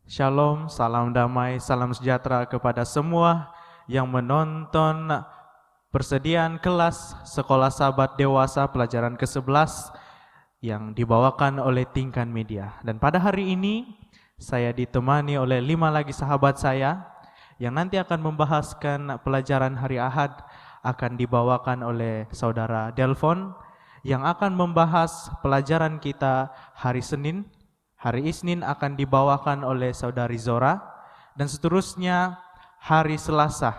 Shalom, salam damai, salam sejahtera kepada semua yang menonton persediaan kelas Sekolah Sahabat Dewasa pelajaran ke-11 yang dibawakan oleh Tingkan Media. Dan pada hari ini saya ditemani oleh 5 lagi sahabat saya yang nanti akan membahaskan pelajaran hari Ahad, akan dibawakan oleh saudara Delphon yang akan membahas pelajaran kita hari Senin. Hari Isnin akan dibawakan oleh saudari Zora, dan seterusnya hari Selasa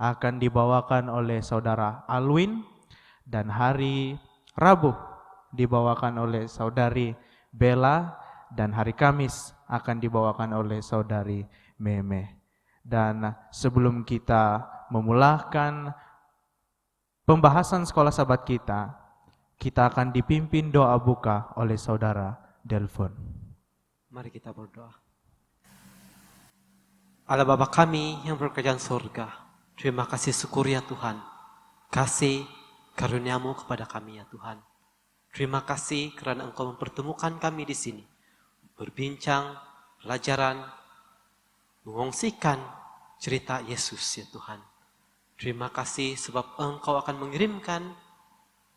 akan dibawakan oleh saudara Alwin, dan hari Rabu dibawakan oleh saudari Bella, dan hari Kamis akan dibawakan oleh saudari Meme. Dan sebelum kita memulakan pembahasan sekolah sahabat kita akan dipimpin doa buka oleh saudara Delphon. Mari kita berdoa. Allah Bapa kami yang berkerajaan surga, terima kasih syukur ya Tuhan. Kasih karunia-Mu kepada kami ya Tuhan. Terima kasih kerana Engkau mempertemukan kami di sini. Berbincang, pelajaran, mengongsikan cerita Yesus ya Tuhan. Terima kasih sebab Engkau akan mengirimkan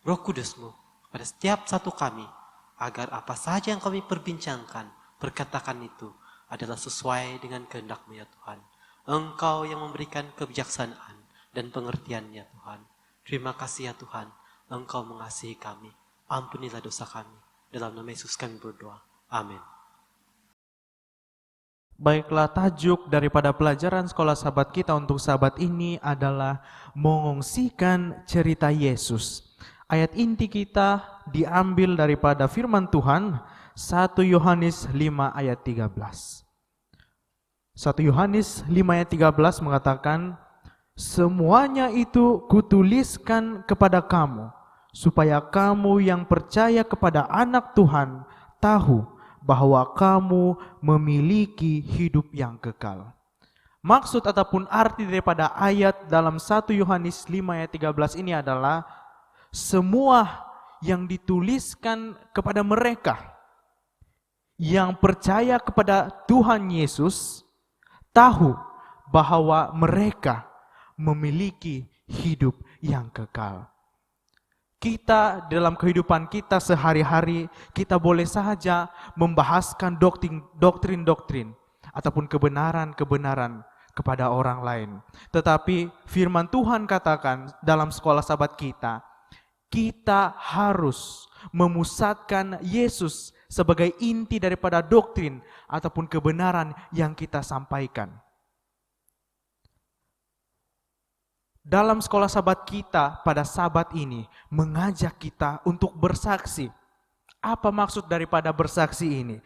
Roh Kudus-Mu kepada setiap satu kami, agar apa saja yang kami perbincangkan, perkatakan itu adalah sesuai dengan kehendak-Mu ya Tuhan. Engkau yang memberikan kebijaksanaan dan pengertian ya Tuhan. Terima kasih ya Tuhan, Engkau mengasihi kami. Ampunilah dosa kami. Dalam nama Yesus kami berdoa. Amin. Baiklah, tajuk daripada pelajaran sekolah sahabat kita untuk sahabat ini adalah mengongsikan cerita Yesus. Ayat inti kita diambil daripada firman Tuhan 1 Yohanes 5 ayat 13. 1 Yohanes 5 ayat 13 mengatakan, semuanya itu kutuliskan kepada kamu, supaya kamu yang percaya kepada Anak Tuhan tahu bahwa kamu memiliki hidup yang kekal. Maksud ataupun arti daripada ayat dalam 1 Yohanes 5 ayat 13 ini adalah semua yang dituliskan kepada mereka yang percaya kepada Tuhan Yesus tahu bahwa mereka memiliki hidup yang kekal. Kita dalam kehidupan kita sehari-hari, kita boleh saja membahaskan doktrin-doktrin ataupun kebenaran-kebenaran kepada orang lain. Tetapi firman Tuhan katakan dalam sekolah sahabat kita harus memusatkan Yesus sebagai inti daripada doktrin ataupun kebenaran yang kita sampaikan. Dalam sekolah sahabat kita pada sabat ini mengajak kita untuk bersaksi. Apa maksud daripada bersaksi ini?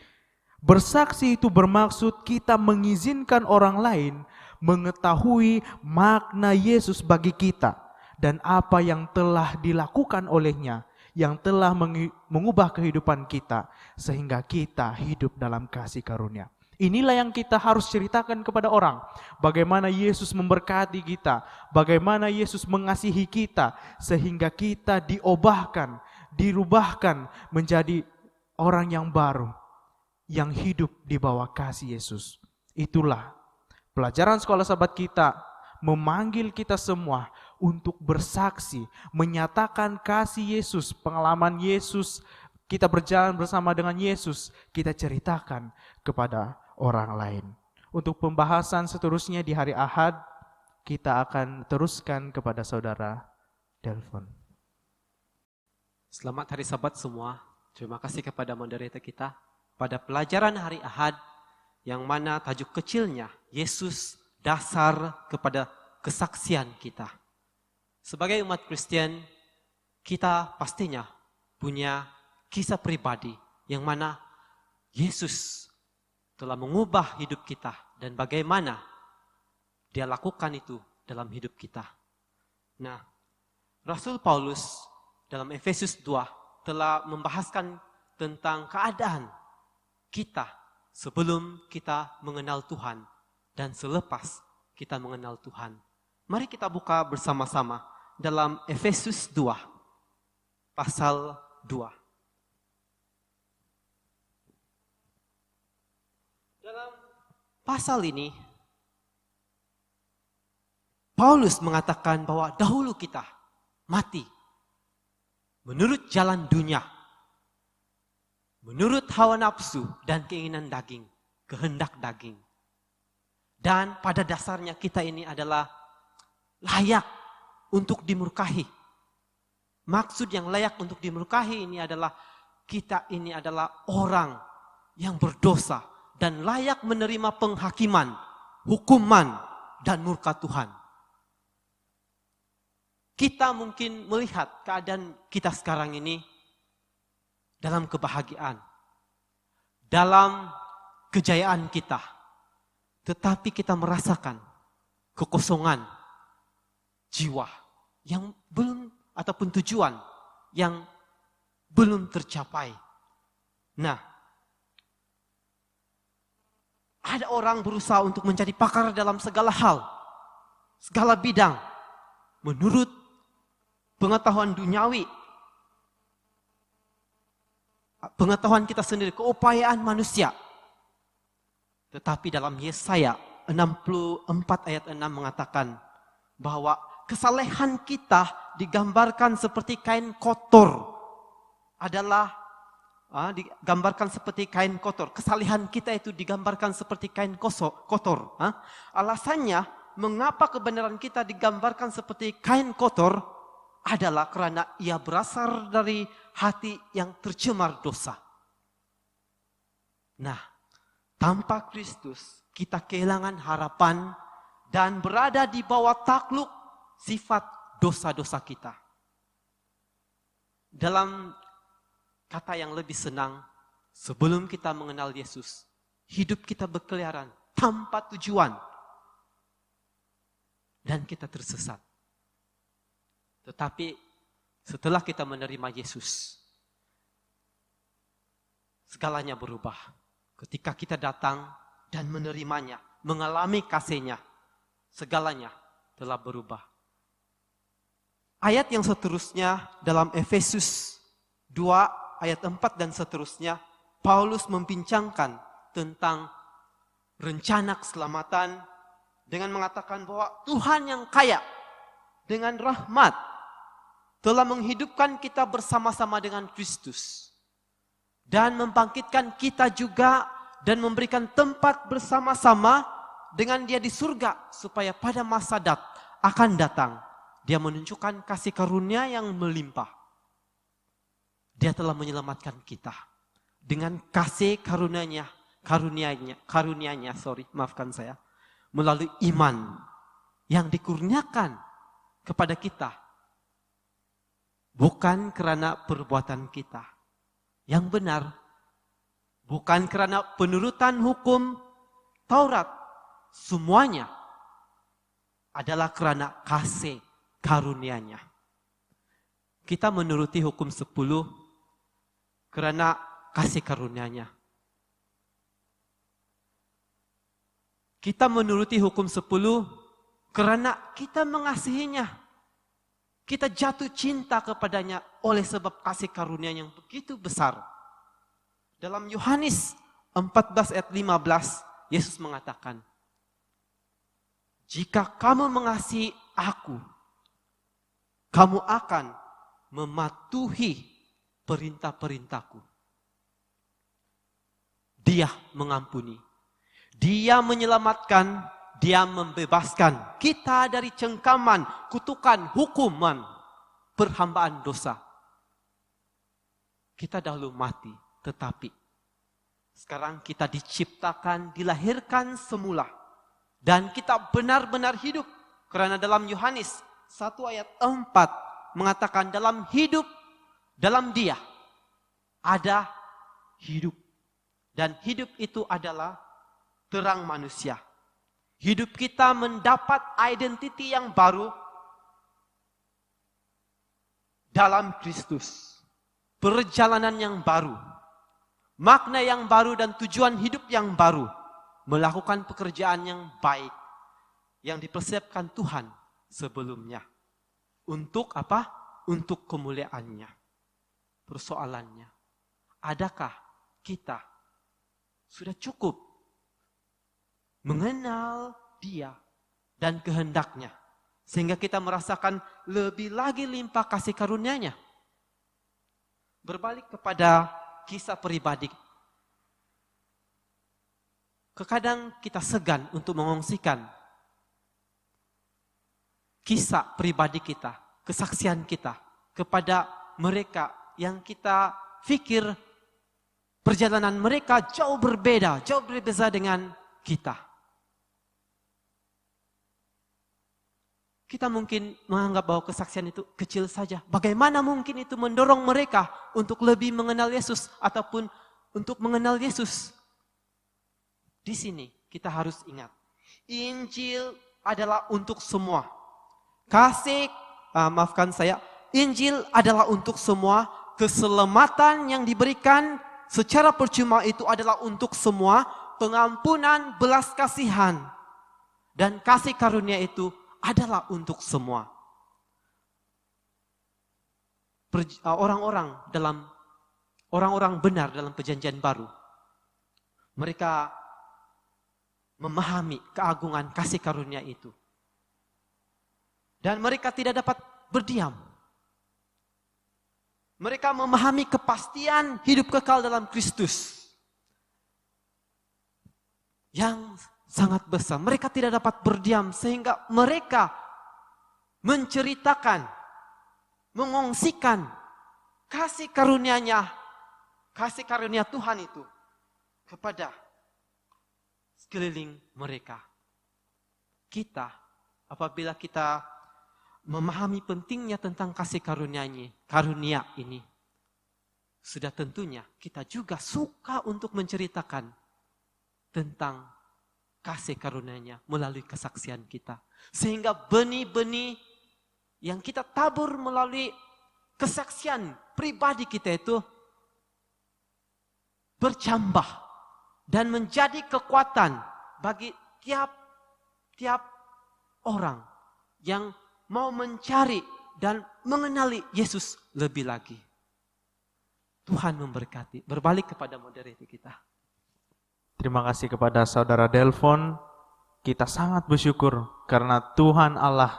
Bersaksi itu bermaksud kita mengizinkan orang lain mengetahui makna Yesus bagi kita dan apa yang telah dilakukan olehnya, yang telah mengubah kehidupan kita sehingga kita hidup dalam kasih karunia. Inilah yang kita harus ceritakan kepada orang. Bagaimana Yesus memberkati kita, bagaimana Yesus mengasihi kita sehingga kita diubahkan, dirubahkan menjadi orang yang baru, yang hidup di bawah kasih Yesus. Itulah pelajaran sekolah sahabat kita memanggil kita semua untuk bersaksi, menyatakan kasih Yesus, pengalaman Yesus, kita berjalan bersama dengan Yesus, kita ceritakan kepada orang lain. Untuk pembahasan seterusnya di hari Ahad, kita akan teruskan kepada saudara Delphon. Selamat hari Sabat semua. Terima kasih kepada moderator kita. Pada pelajaran hari Ahad, yang mana tajuk kecilnya, Yesus dasar kepada kesaksian kita. Sebagai umat Kristen, kita pastinya punya kisah pribadi yang mana Yesus telah mengubah hidup kita dan bagaimana Dia lakukan itu dalam hidup kita. Nah, Rasul Paulus dalam Efesus 2 telah membahaskan tentang keadaan kita sebelum kita mengenal Tuhan dan selepas kita mengenal Tuhan. Mari kita buka bersama-sama dalam Efesus 2 pasal 2. Dalam pasal ini, Paulus mengatakan bahwa dahulu kita mati menurut jalan dunia, menurut hawa nafsu dan keinginan daging, kehendak daging. Dan pada dasarnya kita ini adalah layak untuk dimurkahi. Maksud yang layak untuk dimurkahi ini adalah kita ini adalah orang yang berdosa dan layak menerima penghakiman, hukuman, dan murka Tuhan. Kita mungkin melihat keadaan kita sekarang ini dalam kebahagiaan, dalam kejayaan kita. Tetapi kita merasakan kekosongan jiwa yang belum, ataupun tujuan yang belum tercapai. Nah, ada orang berusaha untuk menjadi pakar dalam segala hal, segala bidang, menurut pengetahuan duniawi, pengetahuan kita sendiri, keupayaan manusia. Tetapi dalam Yesaya 64 ayat 6 mengatakan bahwa kesalehan kita digambarkan seperti kain kotor. Digambarkan seperti kain kotor. Kesalehan kita itu digambarkan seperti kain kotor. Alasannya mengapa kebenaran kita digambarkan seperti kain kotor adalah karena ia berasal dari hati yang tercemar dosa. Nah, tanpa Kristus kita kehilangan harapan dan berada di bawah takluk sifat dosa-dosa kita. Dalam kata yang lebih senang, sebelum kita mengenal Yesus, hidup kita berkeliaran tanpa tujuan dan kita tersesat. Tetapi setelah kita menerima Yesus, segalanya berubah. Ketika kita datang dan menerimanya, mengalami kasih-Nya, segalanya telah berubah. Ayat yang seterusnya dalam Efesus 2 ayat 4 dan seterusnya, Paulus membincangkan tentang rencana keselamatan dengan mengatakan bahwa Tuhan yang kaya dengan rahmat telah menghidupkan kita bersama-sama dengan Kristus. Dan membangkitkan kita juga dan memberikan tempat bersama-sama dengan Dia di surga. Supaya pada masa akan datang, Dia menunjukkan kasih karunia yang melimpah. Dia telah menyelamatkan kita dengan kasih karunia-Nya, melalui iman yang dikurniakan kepada kita. Bukan karena perbuatan kita yang benar, bukan karena penurutan hukum Taurat, semuanya adalah karena kasih karunia-Nya. Kita menuruti hukum 10 karena kasih karunia-Nya. Kita menuruti hukum 10 karena kita mengasihinya. Kita jatuh cinta kepadanya oleh sebab kasih karunia yang begitu besar. Dalam Yohanes 14 ayat 15, Yesus mengatakan, jika kamu mengasihi aku, kamu akan mematuhi perintah-perintahku. Dia mengampuni, Dia menyelamatkan, Dia membebaskan kita dari cengkaman, kutukan, hukuman, perhambaan dosa. Kita dahulu mati, tetapi sekarang kita diciptakan, dilahirkan semula. Dan kita benar-benar hidup. Karena dalam Yohanes 1 ayat 4 mengatakan dalam hidup, dalam Dia ada hidup. Dan hidup itu adalah terang manusia. Hidup kita mendapat identiti yang baru dalam Kristus. Perjalanan yang baru. Makna yang baru dan tujuan hidup yang baru. Melakukan pekerjaan yang baik. Yang dipersiapkan Tuhan sebelumnya. Untuk apa? Untuk kemuliaan-Nya. Persoalannya, adakah kita sudah cukup mengenal Dia dan kehendaknya. Sehingga kita merasakan lebih lagi limpah kasih karunia-Nya. Berbalik kepada kisah pribadi. Kadang kita segan untuk mengongsikan kisah pribadi kita, kesaksian kita kepada mereka yang kita pikir perjalanan mereka jauh berbeda dengan kita. Kita mungkin menganggap bahwa kesaksian itu kecil saja. Bagaimana mungkin itu mendorong mereka untuk lebih mengenal Yesus ataupun untuk mengenal Yesus? Di sini kita harus ingat, Injil adalah untuk semua. Injil adalah untuk semua. Keselamatan yang diberikan secara percuma itu adalah untuk semua. Pengampunan, belas kasihan, dan kasih karunia itu adalah untuk semua. Orang-orang benar dalam perjanjian baru, mereka memahami keagungan kasih karunia itu. Dan mereka tidak dapat berdiam. Mereka memahami kepastian hidup kekal dalam Kristus yang sangat besar. Mereka tidak dapat berdiam sehingga mereka menceritakan, mengongsikan kasih karunia-Nya, kasih karunia Tuhan itu kepada sekeliling mereka. Kita, apabila kita memahami pentingnya tentang kasih karunia ini, sudah tentunya kita juga suka untuk menceritakan tentang kasih karunia-Nya melalui kesaksian kita. Sehingga benih-benih yang kita tabur melalui kesaksian pribadi kita itu bercambah dan menjadi kekuatan bagi tiap orang yang mau mencari dan mengenali Yesus lebih lagi. Tuhan memberkati. Berbalik kepada moderator kita. Terima kasih kepada Saudara Delphon. Kita sangat bersyukur karena Tuhan Allah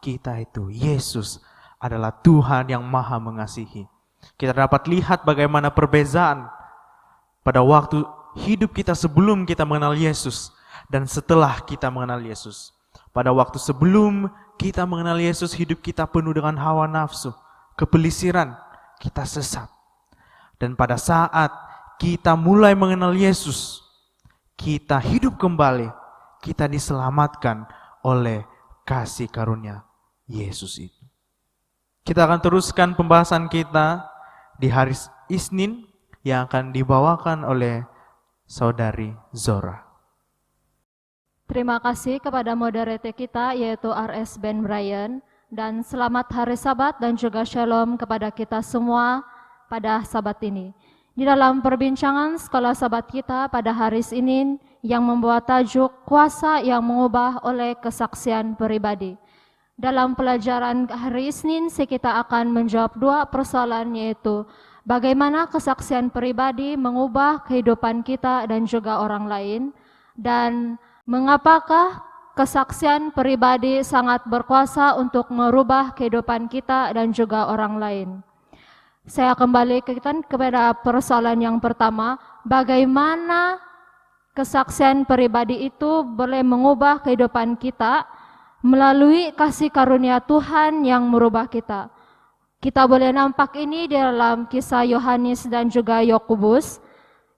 kita itu, Yesus, adalah Tuhan yang maha mengasihi. Kita dapat lihat bagaimana perbezaan pada waktu hidup kita sebelum kita mengenal Yesus dan setelah kita mengenal Yesus. Pada waktu sebelum kita mengenal Yesus, hidup kita penuh dengan hawa nafsu, kepelisiran, kita sesat. Dan pada saat kita mulai mengenal Yesus, kita hidup kembali, kita diselamatkan oleh kasih karunia Yesus itu. Kita akan teruskan pembahasan kita di hari Isnin yang akan dibawakan oleh Saudari Zora. Terima kasih kepada moderator kita yaitu R.S. Ben Brian, dan selamat hari Sabat dan juga shalom kepada kita semua pada Sabat ini. Di dalam perbincangan sekolah Sabat kita pada hari Senin yang membawa tajuk kuasa yang mengubah oleh kesaksian pribadi. Dalam pelajaran hari Senin kita akan menjawab dua persoalan, yaitu bagaimana kesaksian pribadi mengubah kehidupan kita dan juga orang lain, dan mengapakah kesaksian pribadi sangat berkuasa untuk merubah kehidupan kita dan juga orang lain. Saya kembali kepada persoalan yang pertama, bagaimana kesaksian pribadi itu boleh mengubah kehidupan kita melalui kasih karunia Tuhan yang merubah kita. Kita boleh nampak ini di dalam kisah Yohanes dan juga Yakobus.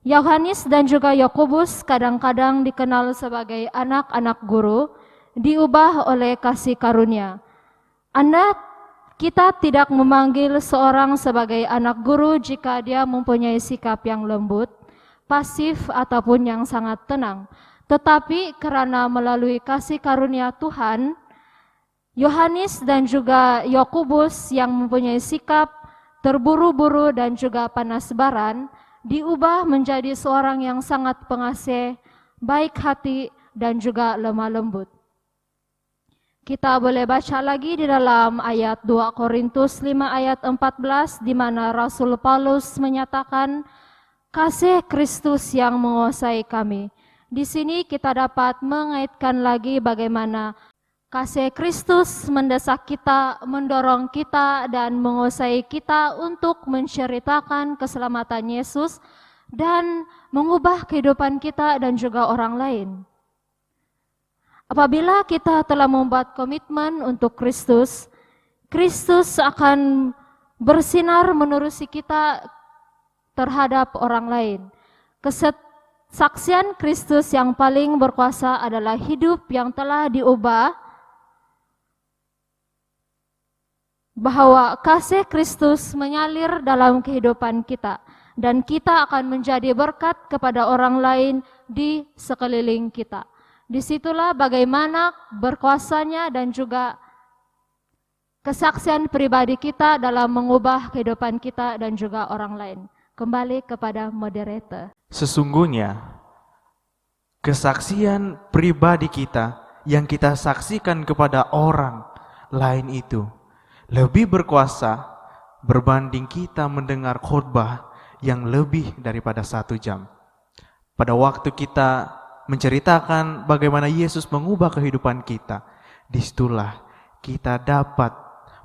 Yohanes dan juga Yakobus kadang-kadang dikenal sebagai anak-anak guru, diubah oleh kasih karunia. Kita tidak memanggil seorang sebagai anak guru jika dia mempunyai sikap yang lembut, pasif ataupun yang sangat tenang. Tetapi karena melalui kasih karunia Tuhan, Yohanes dan juga Yakobus yang mempunyai sikap terburu-buru dan juga panas baran, diubah menjadi seorang yang sangat pengasih, baik hati, dan juga lemah lembut. Kita boleh baca lagi di dalam ayat 2 Korintus 5 ayat 14, di mana Rasul Paulus menyatakan, kasih Kristus yang menguasai kami, Di sini kita dapat mengaitkan lagi bagaimana kasih Kristus mendesak kita, mendorong kita, dan menguasai kita untuk menceritakan keselamatan Yesus dan mengubah kehidupan kita dan juga orang lain. Apabila kita telah membuat komitmen untuk Kristus, Kristus akan bersinar menerusi kita terhadap orang lain. Kesaksian Kristus yang paling berkuasa adalah hidup yang telah diubah, bahwa kasih Kristus mengalir dalam kehidupan kita, dan kita akan menjadi berkat kepada orang lain di sekeliling kita. Disitulah bagaimana berkuasanya dan juga kesaksian pribadi kita dalam mengubah kehidupan kita dan juga orang lain. Kembali kepada moderator. Sesungguhnya kesaksian pribadi kita yang kita saksikan kepada orang lain itu lebih berkuasa berbanding kita mendengar khotbah yang lebih daripada 1 jam. Pada waktu kita menceritakan bagaimana Yesus mengubah kehidupan kita, disitulah kita dapat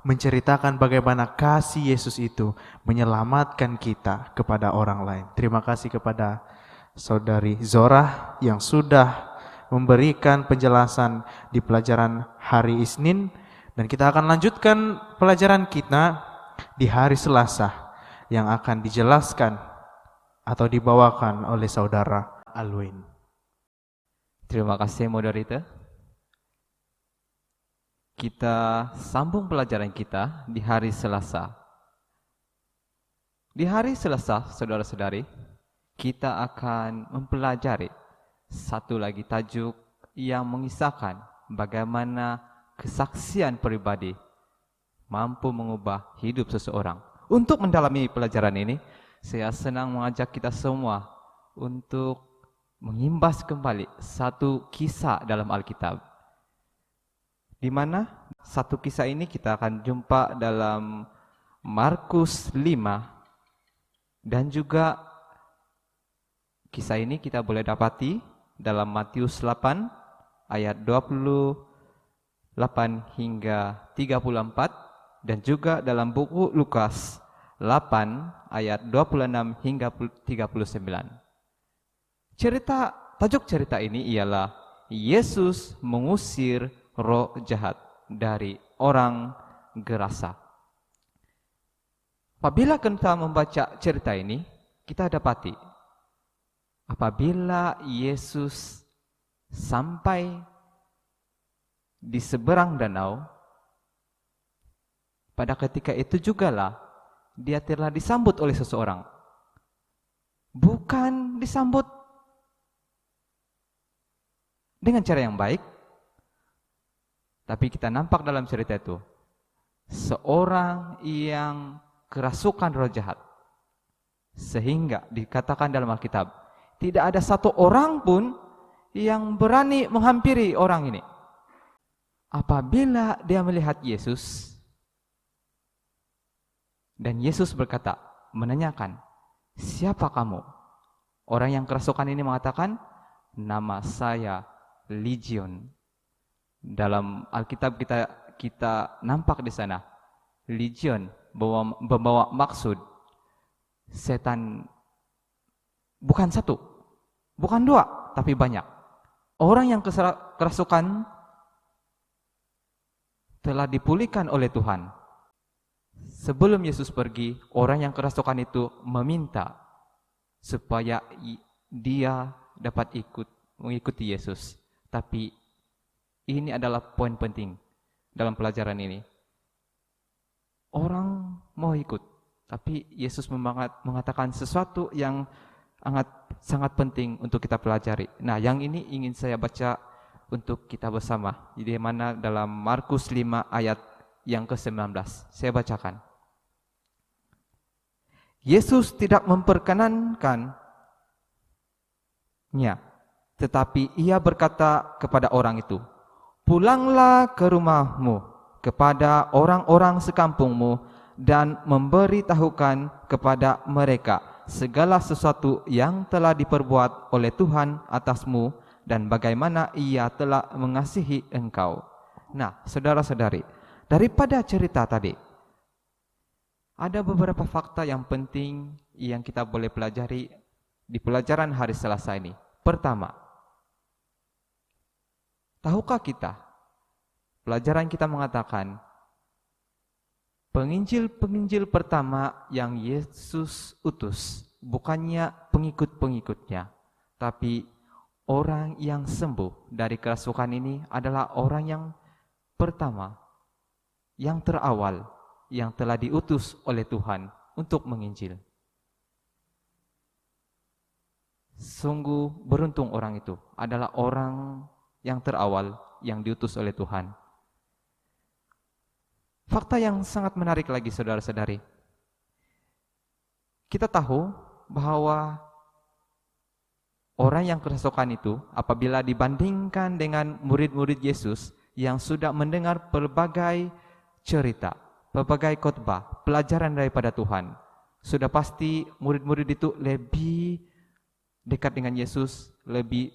menceritakan bagaimana kasih Yesus itu menyelamatkan kita kepada orang lain. Terima kasih kepada Saudari Zora yang sudah memberikan penjelasan di pelajaran hari Isnin, dan kita akan lanjutkan pelajaran kita di hari Selasa yang akan dijelaskan atau dibawakan oleh Saudara Alwin. Terima kasih moderator. Kita sambung pelajaran kita di hari Selasa. Di hari Selasa, saudara-saudari, kita akan mempelajari satu lagi tajuk yang mengisahkan bagaimana kesaksian pribadi mampu mengubah hidup seseorang. Untuk mendalami pelajaran ini, saya senang mengajak kita semua untuk mengimbas kembali satu kisah dalam Alkitab, di mana satu kisah ini kita akan jumpa dalam Markus 5, dan juga kisah ini kita boleh dapati dalam Matius 8 ayat 28 hingga 34, dan juga dalam buku Lukas 8 ayat 26 hingga 39. Tajuk cerita ini ialah Yesus mengusir roh jahat dari orang Gerasa. Apabila kita membaca cerita ini, kita dapati apabila Yesus sampai di seberang danau, pada ketika itu jugalah dia telah disambut oleh seseorang. Bukan disambut dengan cara yang baik, tapi kita nampak dalam cerita itu seorang yang kerasukan roh jahat, sehingga dikatakan dalam Alkitab tidak ada satu orang pun yang berani menghampiri orang ini. Apabila dia melihat Yesus, dan Yesus berkata, menanyakan, siapa kamu? Orang yang kerasukan ini mengatakan, nama saya Legion. Dalam Alkitab kita nampak di sana Legion membawa maksud setan bukan satu, bukan dua, tapi banyak. Orang yang kerasukan telah dipulihkan oleh Tuhan. Sebelum Yesus pergi, orang yang kerasukan itu meminta supaya dia dapat mengikuti Yesus. Tapi ini adalah poin penting dalam pelajaran ini. Orang mau ikut, tapi Yesus mengatakan sesuatu yang sangat penting untuk kita pelajari. Nah, yang ini ingin saya baca untuk kita bersama. Di mana dalam Markus 5 ayat yang ke-19. Saya bacakan. Yesus tidak memperkenankannya, tetapi ia berkata kepada orang itu, pulanglah ke rumahmu kepada orang-orang sekampungmu dan memberitahukan kepada mereka segala sesuatu yang telah diperbuat oleh Tuhan atasmu dan bagaimana Ia telah mengasihi engkau. Nah, saudara-saudari, daripada cerita tadi, ada beberapa fakta yang penting yang kita boleh pelajari di pelajaran hari Selasa ini. Pertama, tahukah kita, pelajaran kita mengatakan, penginjil-penginjil pertama yang Yesus utus bukannya pengikut-pengikutnya, tapi orang yang sembuh dari kerasukan ini adalah orang yang pertama, yang terawal, yang telah diutus oleh Tuhan untuk menginjil. Sungguh beruntung orang itu adalah orang yang terawal yang diutus oleh Tuhan. Fakta yang sangat menarik lagi, saudara-saudari. Kita tahu bahwa orang yang kerasukan itu apabila dibandingkan dengan murid-murid Yesus yang sudah mendengar berbagai cerita, berbagai khotbah, pelajaran daripada Tuhan, sudah pasti murid-murid itu lebih dekat dengan Yesus, lebih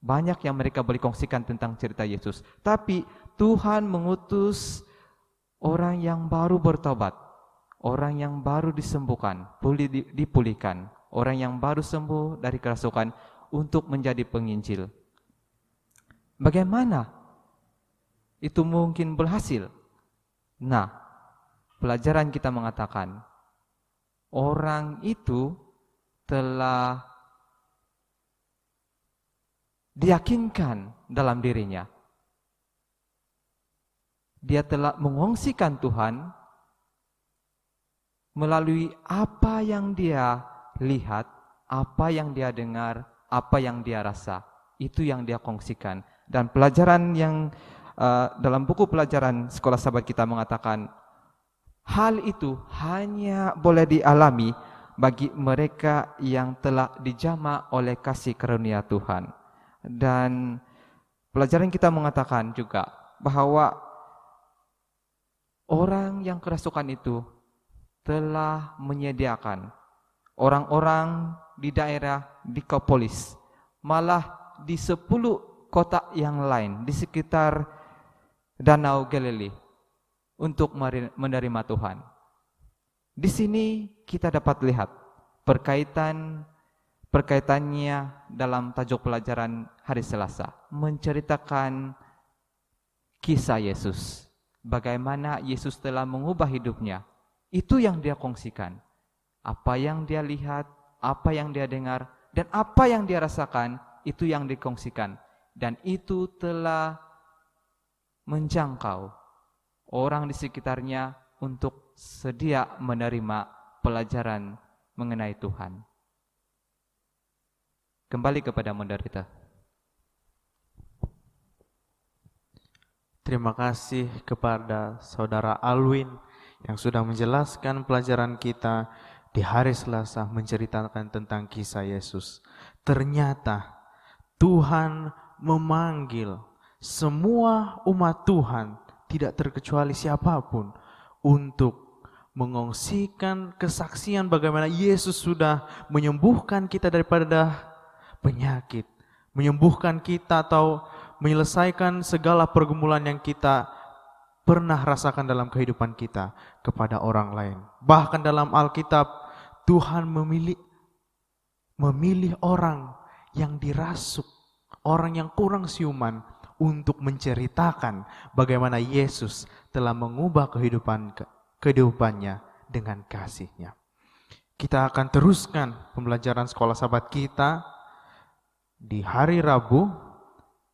banyak yang mereka boleh kongsikan tentang cerita Yesus. Tapi Tuhan mengutus orang yang baru bertobat, orang yang baru disembuhkan, dipulihkan, orang yang baru sembuh dari kerasukan untuk menjadi penginjil. Bagaimana itu mungkin berhasil? Nah, pelajaran kita mengatakan orang itu telah diyakinkan dalam dirinya. Dia telah mengongsikan Tuhan melalui apa yang dia lihat, apa yang dia dengar, apa yang dia rasa. Itu yang dia kongsikan. Dan pelajaran yang dalam buku pelajaran sekolah sahabat kita mengatakan hal itu hanya boleh dialami bagi mereka yang telah dijamah oleh kasih karunia Tuhan. Dan pelajaran kita mengatakan juga bahwa orang yang kerasukan itu telah menyediakan orang-orang di daerah Dekapolis, malah di 10 kota yang lain di sekitar Danau Galilea untuk menerima Tuhan. Di sini kita dapat lihat perkaitannya dalam tajuk pelajaran hari Selasa, menceritakan kisah Yesus. Bagaimana Yesus telah mengubah hidupnya. Itu yang dia kongsikan. Apa yang dia lihat, apa yang dia dengar, dan apa yang dia rasakan, itu yang dikongsikan. Dan itu telah menjangkau orang di sekitarnya untuk sedia menerima pelajaran mengenai Tuhan. Kembali kepada moderator. Terima kasih kepada Saudara Alwin yang sudah menjelaskan pelajaran kita di hari Selasa menceritakan tentang kisah Yesus. Ternyata Tuhan memanggil semua umat Tuhan, tidak terkecuali siapapun, untuk mengongsikan kesaksian bagaimana Yesus sudah menyembuhkan kita daripada penyakit, menyembuhkan kita atau menyelesaikan segala pergumulan yang kita pernah rasakan dalam kehidupan kita kepada orang lain. Bahkan dalam Alkitab, Tuhan memilih orang yang dirasuk, orang yang kurang siuman untuk menceritakan bagaimana Yesus telah mengubah kehidupannya dengan kasih-Nya. Kita akan teruskan pembelajaran sekolah sahabat kita di hari Rabu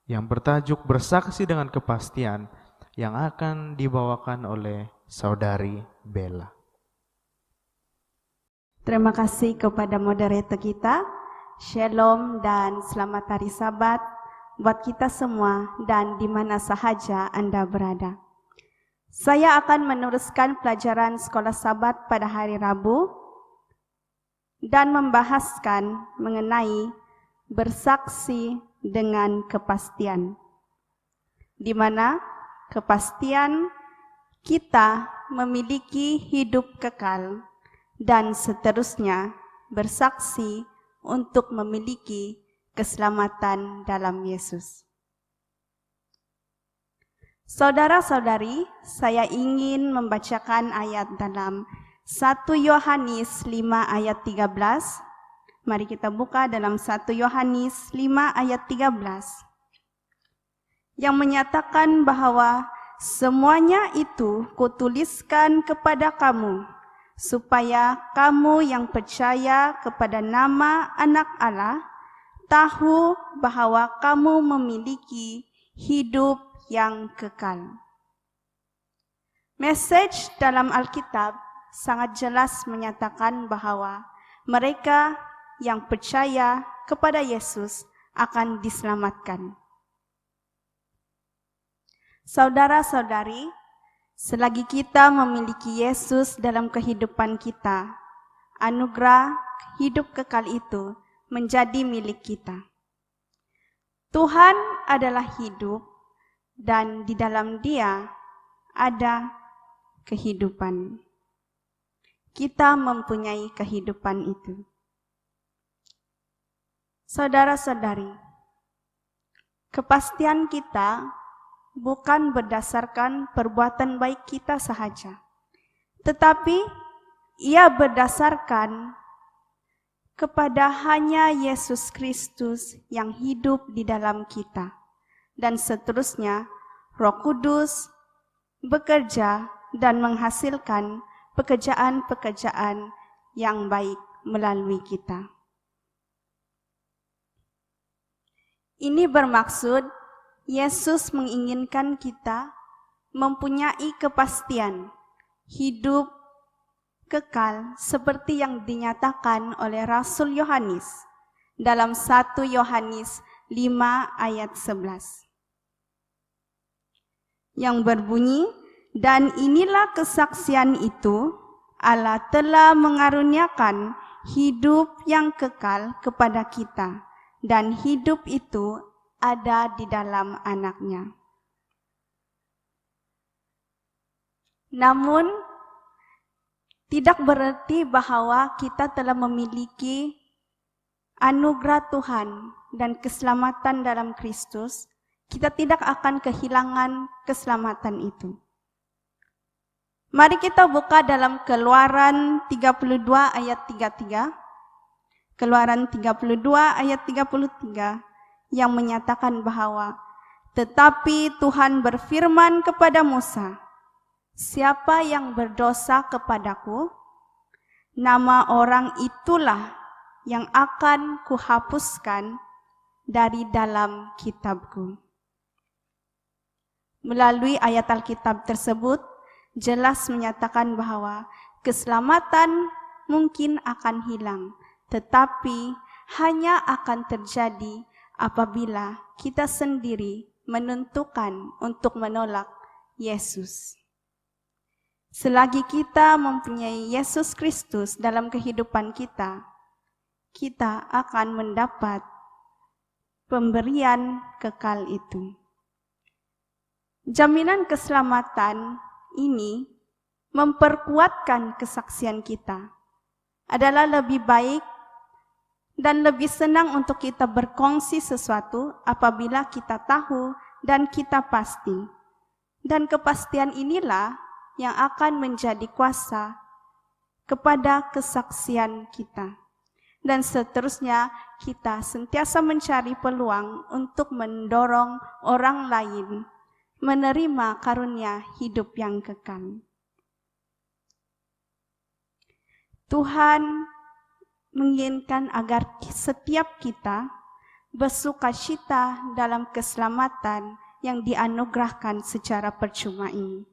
yang bertajuk Bersaksi dengan Kepastian, yang akan dibawakan oleh Saudari Bella. Terima kasih kepada moderator kita. Shalom dan selamat hari Sabat buat kita semua dan di mana sahaja Anda berada. Saya akan meneruskan pelajaran sekolah Sabat pada hari Rabu dan membahaskan mengenai bersaksi dengan kepastian, di mana kepastian kita memiliki hidup kekal dan seterusnya bersaksi untuk memiliki keselamatan dalam Yesus. Saudara-saudari, saya ingin membacakan ayat dalam 1 Yohanes 5 ayat 13. Mari kita buka dalam 1 Yohanes 5 ayat 13. Yang menyatakan bahwa semuanya itu kutuliskan kepada kamu, supaya kamu yang percaya kepada nama Anak Allah tahu bahwa kamu memiliki hidup yang kekal. Message dalam Alkitab sangat jelas menyatakan bahwa mereka yang percaya kepada Yesus akan diselamatkan. Saudara-saudari, selagi kita memiliki Yesus dalam kehidupan kita, anugerah hidup kekal itu menjadi milik kita. Tuhan adalah hidup dan di dalam Dia ada kehidupan. Kita mempunyai kehidupan itu. Saudara-saudari, kepastian kita bukan berdasarkan perbuatan baik kita sahaja, tetapi ia berdasarkan kepada hanya Yesus Kristus yang hidup di dalam kita. Dan seterusnya, Roh Kudus bekerja dan menghasilkan pekerjaan-pekerjaan yang baik melalui kita. Ini bermaksud Yesus menginginkan kita mempunyai kepastian hidup kekal seperti yang dinyatakan oleh Rasul Yohanes dalam 1 Yohanes 5 ayat 11. Yang berbunyi, dan inilah kesaksian itu, Allah telah mengaruniakan hidup yang kekal kepada kita, dan hidup itu ada di dalam Anak-Nya. Namun, tidak berarti bahwa kita telah memiliki anugerah Tuhan dan keselamatan dalam Kristus, kita tidak akan kehilangan keselamatan itu. Mari kita buka dalam Keluaran 32 ayat 33. Keluaran 32 ayat 33 yang menyatakan bahwa tetapi Tuhan berfirman kepada Musa, siapa yang berdosa kepadaku, nama orang itulah yang akan kuhapuskan dari dalam kitabku. Melalui ayat Alkitab tersebut, jelas menyatakan bahwa keselamatan mungkin akan hilang, tetapi hanya akan terjadi apabila kita sendiri menentukan untuk menolak Yesus. Selagi kita mempunyai Yesus Kristus dalam kehidupan kita, kita akan mendapat pemberian kekal itu. Jaminan keselamatan ini memperkuatkan kesaksian kita. Adalah lebih baik dan lebih senang untuk kita berkongsi sesuatu apabila kita tahu dan kita pasti. Dan kepastian inilah yang akan menjadi kuasa kepada kesaksian kita. Dan seterusnya kita sentiasa mencari peluang untuk mendorong orang lain menerima karunia hidup yang kekal. Tuhan menginginkan agar setiap kita bersukacita dalam keselamatan yang dianugerahkan secara percuma ini.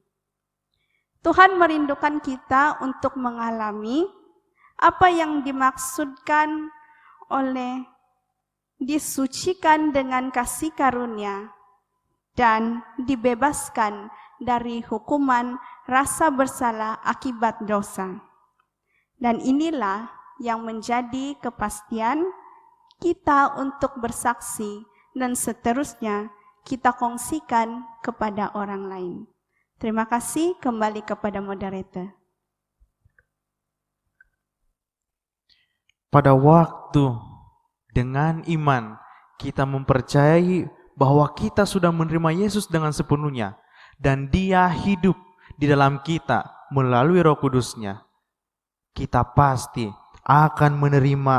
Tuhan merindukan kita untuk mengalami apa yang dimaksudkan oleh disucikan dengan kasih karunia dan dibebaskan dari hukuman rasa bersalah akibat dosa. Dan inilah yang menjadi kepastian kita untuk bersaksi dan seterusnya kita kongsikan kepada orang lain. Terima kasih, kembali kepada moderator. pada waktu dengan iman kita mempercayai bahwa kita sudah menerima Yesus dengan sepenuhnya dan Dia hidup di dalam kita melalui Roh Kudus-Nya, kita pasti akan menerima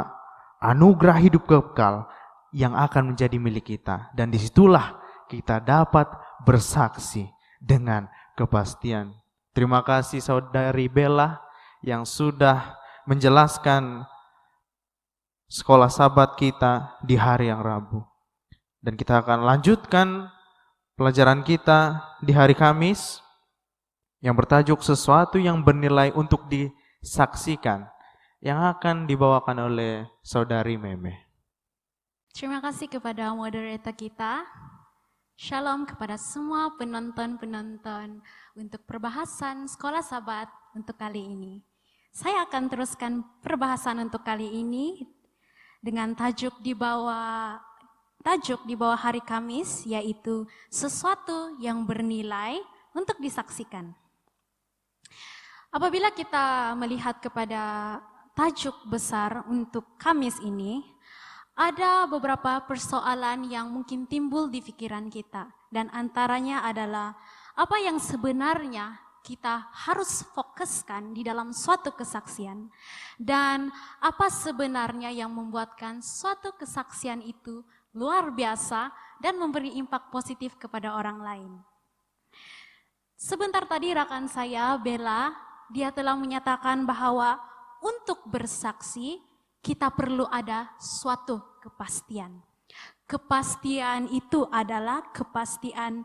anugerah hidup kekal yang akan menjadi milik kita. Dan disitulah kita dapat bersaksi dengan kepastian. Terima kasih Saudari Bella yang sudah menjelaskan sekolah Sabat kita di hari yang Rabu. Dan kita akan lanjutkan pelajaran kita di hari Kamis yang bertajuk sesuatu yang bernilai untuk disaksikan, yang akan dibawakan oleh Saudari Meme. Terima kasih kepada moderator kita. Shalom kepada semua penonton-penonton untuk perbahasan Sekolah Sabat untuk kali ini. Saya akan teruskan perbahasan untuk kali ini dengan tajuk di bawah hari Kamis, yaitu sesuatu yang bernilai untuk disaksikan. Apabila kita melihat kepada tajuk besar untuk Kamis ini, ada beberapa persoalan yang mungkin timbul di pikiran kita, dan antaranya adalah apa yang sebenarnya kita harus fokuskan di dalam suatu kesaksian, dan apa sebenarnya yang membuatkan suatu kesaksian itu luar biasa dan memberi impak positif kepada orang lain. Sebentar tadi rekan saya, Bella, dia telah menyatakan bahwa untuk bersaksi, kita perlu ada suatu kepastian. Kepastian itu adalah kepastian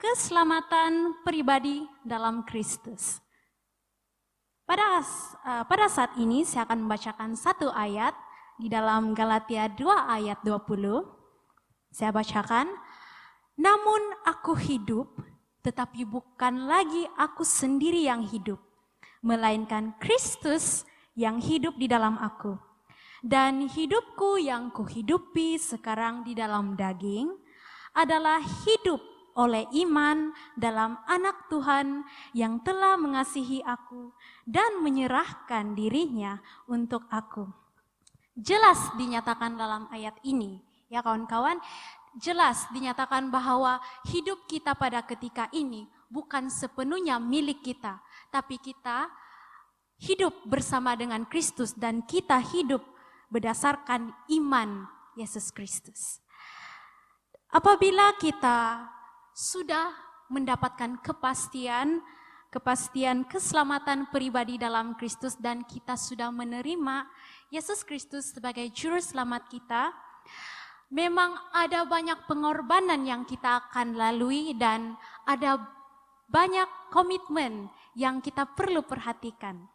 keselamatan pribadi dalam Kristus. Pada saat ini saya akan membacakan satu ayat di dalam Galatia 2 ayat 20. Saya bacakan, namun aku hidup, tetapi bukan lagi aku sendiri yang hidup, melainkan Kristus yang hidup di dalam aku. Dan hidupku yang kuhidupi sekarang di dalam daging adalah hidup oleh iman dalam Anak Tuhan yang telah mengasihi aku dan menyerahkan dirinya untuk aku. Jelas dinyatakan dalam ayat ini, ya kawan-kawan, jelas dinyatakan bahwa hidup kita pada ketika ini bukan sepenuhnya milik kita, tapi kita hidup bersama dengan Kristus dan kita hidup berdasarkan iman Yesus Kristus. Apabila kita sudah mendapatkan kepastian keselamatan pribadi dalam Kristus dan kita sudah menerima Yesus Kristus sebagai juru selamat kita, memang ada banyak pengorbanan yang kita akan lalui dan ada banyak komitmen yang kita perlu perhatikan.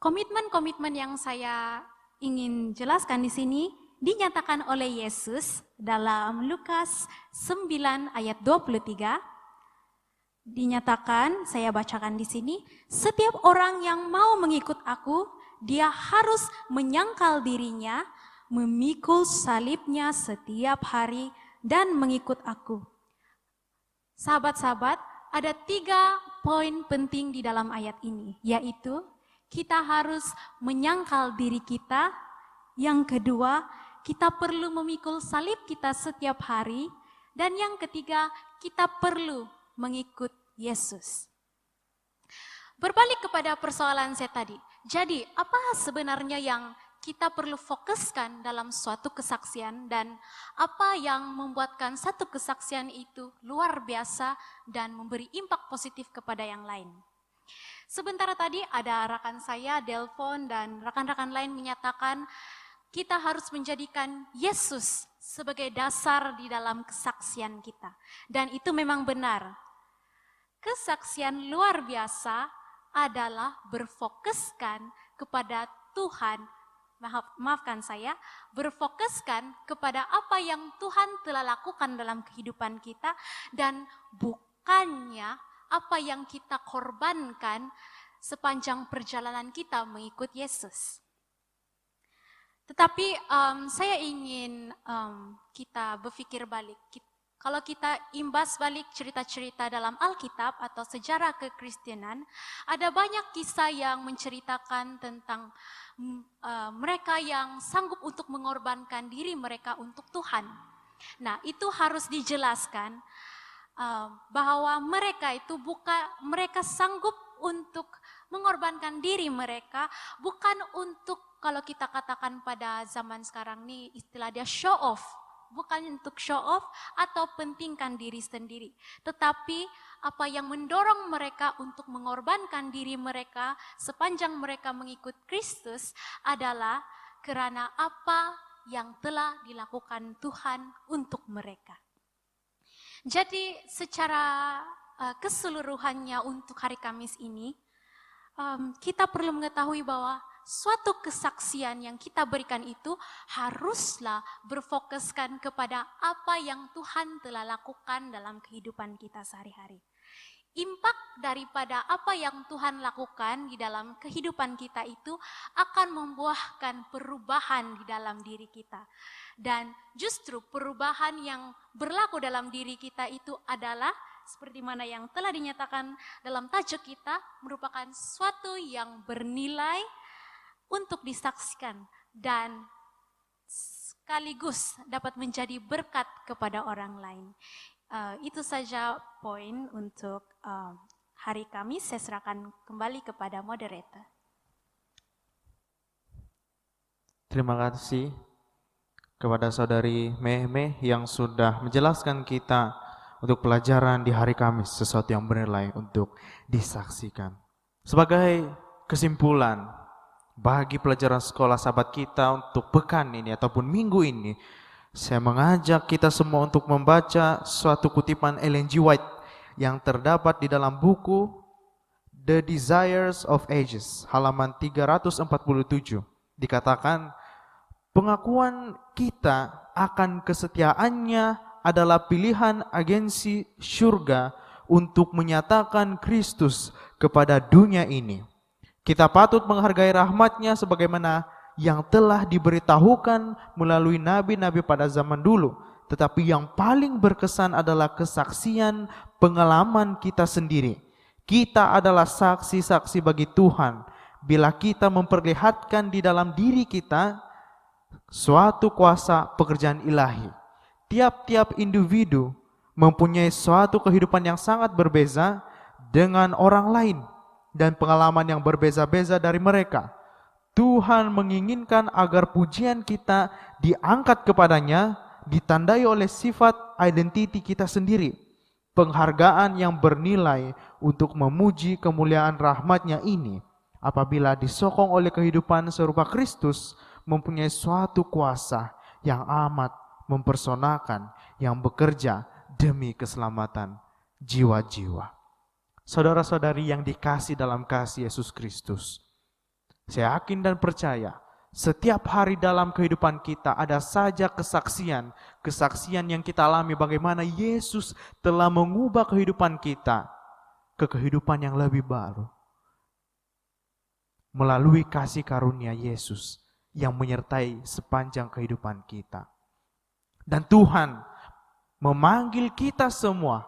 Komitmen-komitmen yang saya ingin jelaskan di sini dinyatakan oleh Yesus dalam Lukas 9 ayat 23. Dinyatakan, saya bacakan di sini, setiap orang yang mau mengikut aku, dia harus menyangkal dirinya, memikul salibnya setiap hari dan mengikut aku. Sahabat-sahabat, ada 3 poin penting di dalam ayat ini, yaitu kita harus menyangkal diri kita. Yang kedua, kita perlu memikul salib kita setiap hari. Dan yang ketiga, kita perlu mengikut Yesus. Berbalik kepada persoalan saya tadi. Jadi, apa sebenarnya yang kita perlu fokuskan dalam suatu kesaksian dan apa yang membuatkan satu kesaksian itu luar biasa dan memberi impak positif kepada yang lain? Sebentar tadi ada rekan saya, Delphon, dan rekan-rekan lain menyatakan kita harus menjadikan Yesus sebagai dasar di dalam kesaksian kita. Dan itu memang benar. Kesaksian luar biasa adalah berfokuskan kepada Tuhan, maafkan saya, berfokuskan kepada apa yang Tuhan telah lakukan dalam kehidupan kita dan bukannya apa yang kita korbankan sepanjang perjalanan kita mengikut Yesus. Tetapi saya ingin kita berpikir balik. Kalau kita imbas balik cerita-cerita dalam Alkitab atau sejarah kekristenan, ada banyak kisah yang menceritakan tentang mereka yang sanggup untuk mengorbankan diri mereka untuk Tuhan. Nah, itu harus dijelaskan bahwa mereka itu mereka sanggup untuk mengorbankan diri mereka bukan untuk, kalau kita katakan pada zaman sekarang nih istilah dia show off, bukan untuk show off atau pentingkan diri sendiri, tetapi apa yang mendorong mereka untuk mengorbankan diri mereka sepanjang mereka mengikut Kristus adalah karena apa yang telah dilakukan Tuhan untuk mereka. Jadi secara keseluruhannya untuk hari Kamis ini, kita perlu mengetahui bahwa suatu kesaksian yang kita berikan itu haruslah berfokuskan kepada apa yang Tuhan telah lakukan dalam kehidupan kita sehari-hari. Impak daripada apa yang Tuhan lakukan di dalam kehidupan kita itu akan membuahkan perubahan di dalam diri kita. Dan justru perubahan yang berlaku dalam diri kita itu adalah seperti mana yang telah dinyatakan dalam tajuk kita, merupakan sesuatu yang bernilai untuk disaksikan dan sekaligus dapat menjadi berkat kepada orang lain. Itu saja poin untuk hari Kamis. Saya serahkan kembali kepada moderator. Terima kasih kepada Saudari Mehmeh yang sudah menjelaskan kita untuk pelajaran di hari Kamis, sesuatu yang bernilai untuk disaksikan. Sebagai kesimpulan, bagi pelajaran sekolah sahabat kita untuk pekan ini ataupun minggu ini, saya mengajak kita semua untuk membaca suatu kutipan Ellen G. White yang terdapat di dalam buku The Desires of Ages, halaman 347. Dikatakan, pengakuan kita akan kesetiaannya adalah pilihan agensi surga untuk menyatakan Kristus kepada dunia ini. Kita patut menghargai rahmat-Nya sebagaimana yang telah diberitahukan melalui nabi-nabi pada zaman dulu. Tetapi yang paling berkesan adalah kesaksian pengalaman kita sendiri. Kita adalah saksi-saksi bagi Tuhan bila kita memperlihatkan di dalam diri kita suatu kuasa pekerjaan ilahi. Tiap-tiap individu mempunyai suatu kehidupan yang sangat berbeza dengan orang lain dan pengalaman yang berbeza-beza dari mereka. Tuhan menginginkan agar pujian kita diangkat kepadanya ditandai oleh sifat identiti kita sendiri. Penghargaan yang bernilai untuk memuji kemuliaan rahmat-Nya ini apabila disokong oleh kehidupan serupa Kristus mempunyai suatu kuasa yang amat mempersonakan yang bekerja demi keselamatan jiwa-jiwa. Saudara-saudari yang dikasih dalam kasih Yesus Kristus, saya yakin dan percaya setiap hari dalam kehidupan kita ada saja kesaksian yang kita alami bagaimana Yesus telah mengubah kehidupan kita ke kehidupan yang lebih baru melalui kasih karunia Yesus yang menyertai sepanjang kehidupan kita. Dan Tuhan memanggil kita semua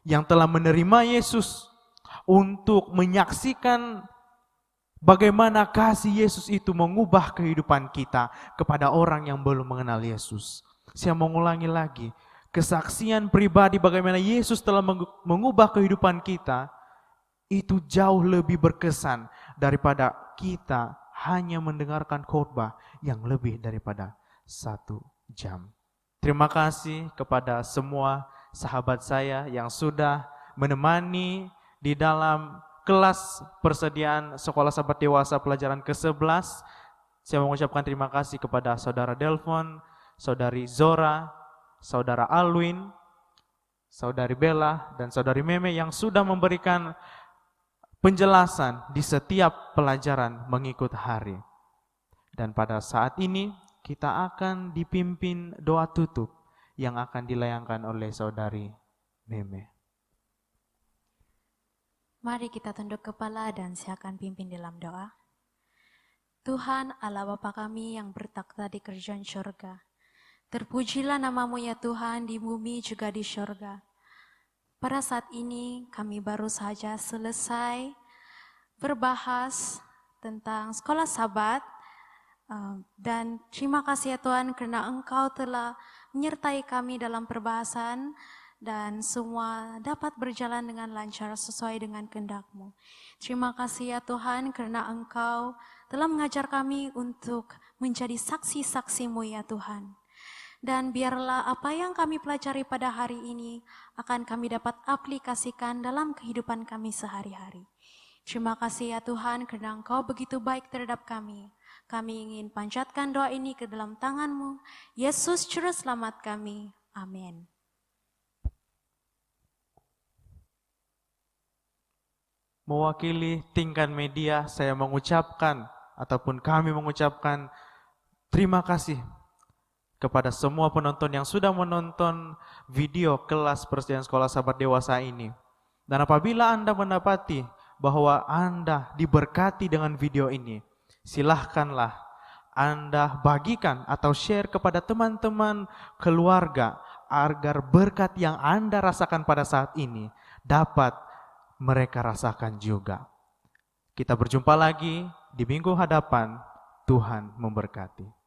yang telah menerima Yesus untuk menyaksikan bagaimana kasih Yesus itu mengubah kehidupan kita kepada orang yang belum mengenal Yesus. Saya mengulangi lagi, kesaksian pribadi bagaimana Yesus telah mengubah kehidupan kita itu jauh lebih berkesan daripada kita hanya mendengarkan khotbah yang lebih daripada 1 jam. Terima kasih kepada semua sahabat saya yang sudah menemani di dalam kelas persediaan sekolah sahabat dewasa pelajaran ke-11. Saya mengucapkan terima kasih kepada Saudara Delphon, Saudari Zora, Saudara Alwin, Saudari Bella, dan Saudari Meme yang sudah memberikan penjelasan di setiap pelajaran mengikut hari. Dan pada saat ini kita akan dipimpin doa tutup yang akan dilayangkan oleh Saudari Meme. Mari kita tunduk kepala dan saya akan pimpin dalam doa. Tuhan Allah Bapa kami yang bertakhta di kerajaan surga, Terpujilah namamu ya Tuhan di bumi juga di syurga. Pada saat ini kami baru saja selesai berbahas tentang sekolah Sabat. Dan terima kasih ya Tuhan karena Engkau telah menyertai kami dalam perbahasan dan semua dapat berjalan dengan lancar sesuai dengan kehendak-Mu. Terima kasih ya Tuhan karena Engkau telah mengajar kami untuk menjadi saksi-saksi-Mu ya Tuhan. Dan biarlah apa yang kami pelajari pada hari ini akan kami dapat aplikasikan dalam kehidupan kami sehari-hari. Terima kasih ya Tuhan karena Engkau begitu baik terhadap kami. Kami ingin panjatkan doa ini ke dalam tangan-Mu. Yesus Juru Selamat kami. Amin. Mewakili tingkat media, saya mengucapkan ataupun kami mengucapkan terima kasih kepada semua penonton yang sudah menonton video kelas Persediaan Sekolah Sahabat Dewasa ini. Dan apabila Anda mendapati bahwa Anda diberkati dengan video ini, silahkanlah Anda bagikan atau share kepada teman-teman keluarga agar berkat yang Anda rasakan pada saat ini dapat mereka rasakan juga. Kita berjumpa lagi di minggu hadapan. Tuhan memberkati.